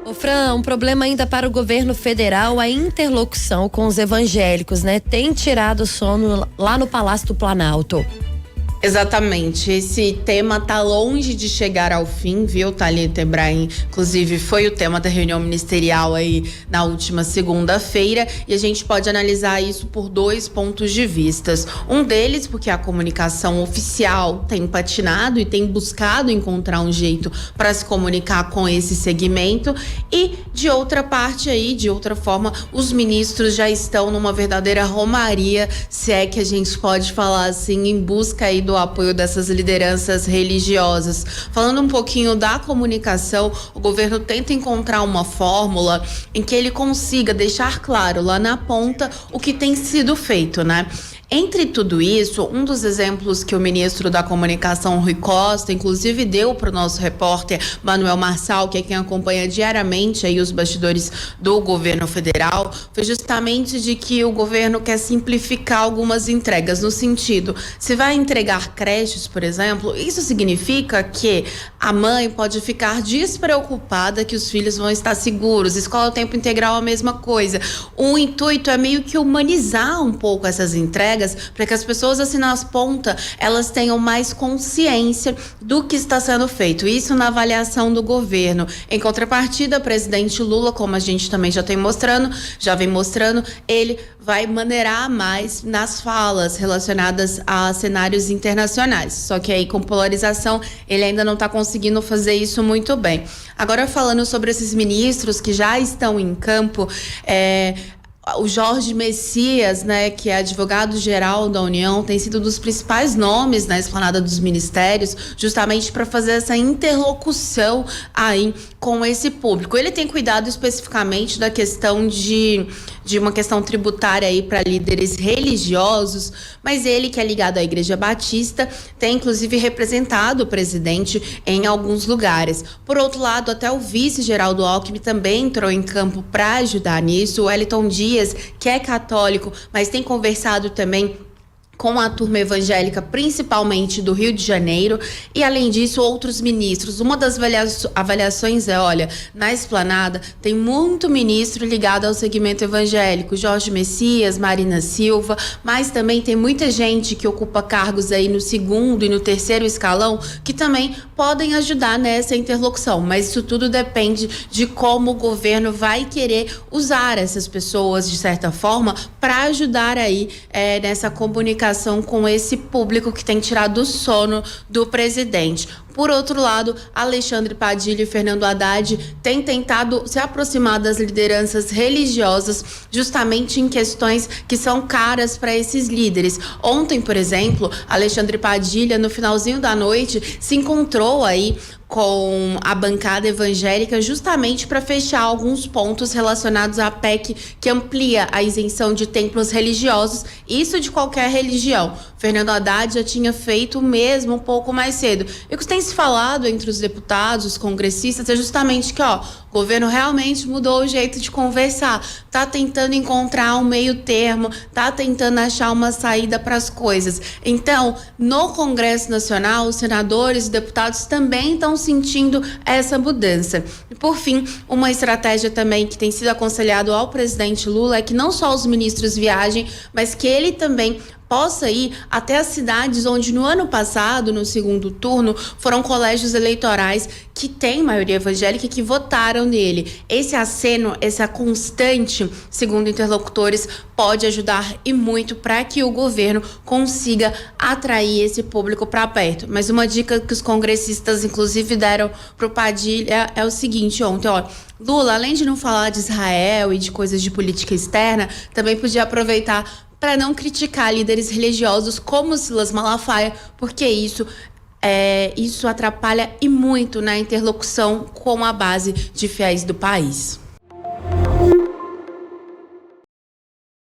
Ô Fran, um problema ainda para o governo federal, a interlocução com os evangélicos, né? Tem tirado o sono lá no Palácio do Planalto. Exatamente, esse tema tá longe de chegar ao fim, viu, Thalita Ibrahim? Inclusive foi o tema da reunião ministerial aí na última segunda-feira, e a gente pode analisar isso por dois pontos de vista. Um deles, porque a comunicação oficial tem patinado e tem buscado encontrar um jeito para se comunicar com esse segmento, e de outra parte aí, de outra forma, os ministros já estão numa verdadeira romaria, se é que a gente pode falar assim, em busca aí do apoio dessas lideranças religiosas. Falando um pouquinho da comunicação, o governo tenta encontrar uma fórmula em que ele consiga deixar claro lá na ponta o que tem sido feito, né? Entre tudo isso, um dos exemplos que o ministro da Comunicação, Rui Costa, inclusive deu para o nosso repórter Manuel Marçal, que é quem acompanha diariamente aí os bastidores do governo federal, foi justamente de que o governo quer simplificar algumas entregas, no sentido, se vai entregar creches, por exemplo, isso significa que a mãe pode ficar despreocupada que os filhos vão estar seguros, escola tempo integral a mesma coisa. O intuito é meio que humanizar um pouco essas entregas, para que as pessoas assim nas pontas elas tenham mais consciência do que está sendo feito, isso na avaliação do governo. Em contrapartida, o presidente Lula, como a gente também já vem mostrando, ele vai maneirar mais nas falas relacionadas a cenários internacionais, só que aí com polarização ele ainda não está conseguindo fazer isso muito bem. Agora, falando sobre esses ministros que já estão em campo, o Jorge Messias, né, que é advogado-geral da União, tem sido um dos principais nomes na esplanada dos ministérios, justamente para fazer essa interlocução aí com esse público. Ele tem cuidado especificamente da questão de uma questão tributária aí para líderes religiosos, mas ele, que é ligado à Igreja Batista, tem inclusive representado o presidente em alguns lugares. Por outro lado, até o vice Geraldo Alckmin também entrou em campo para ajudar nisso. O Wellington Dias, que é católico, mas tem conversado também com a turma evangélica, principalmente do Rio de Janeiro, e além disso, outros ministros. Uma das avaliações é, olha, na esplanada tem muito ministro ligado ao segmento evangélico, Jorge Messias, Marina Silva, mas também tem muita gente que ocupa cargos aí no segundo e no terceiro escalão, que também podem ajudar nessa interlocução, mas isso tudo depende de como o governo vai querer usar essas pessoas, de certa forma, para ajudar aí nessa comunicação com esse público que tem tirado o sono do presidente. Por outro lado, Alexandre Padilha e Fernando Haddad têm tentado se aproximar das lideranças religiosas justamente em questões que são caras para esses líderes. Ontem, por exemplo, Alexandre Padilha, no finalzinho da noite, se encontrou aí com a bancada evangélica justamente para fechar alguns pontos relacionados à PEC que amplia a isenção de templos religiosos, isso de qualquer religião. Fernando Haddad já tinha feito o mesmo um pouco mais cedo. E o que tem se falado entre os deputados, os congressistas, é justamente que, o governo realmente mudou o jeito de conversar, tá tentando encontrar um meio termo, tá tentando achar uma saída para as coisas. Então, no Congresso Nacional, os senadores e deputados também estão sentindo essa mudança. E, por fim, uma estratégia também que tem sido aconselhado ao presidente Lula é que não só os ministros viajem, mas que ele também possa ir até as cidades onde no ano passado, no segundo turno, foram colégios eleitorais que têm maioria evangélica e que votaram nele. Esse aceno, essa constante, segundo interlocutores, pode ajudar e muito para que o governo consiga atrair esse público para perto. Mas uma dica que os congressistas, inclusive, deram para o Padilha é o seguinte: ontem, Lula, além de não falar de Israel e de coisas de política externa, também podia aproveitar para não criticar líderes religiosos como Silas Malafaia, porque isso atrapalha e muito na interlocução com a base de fiéis do país.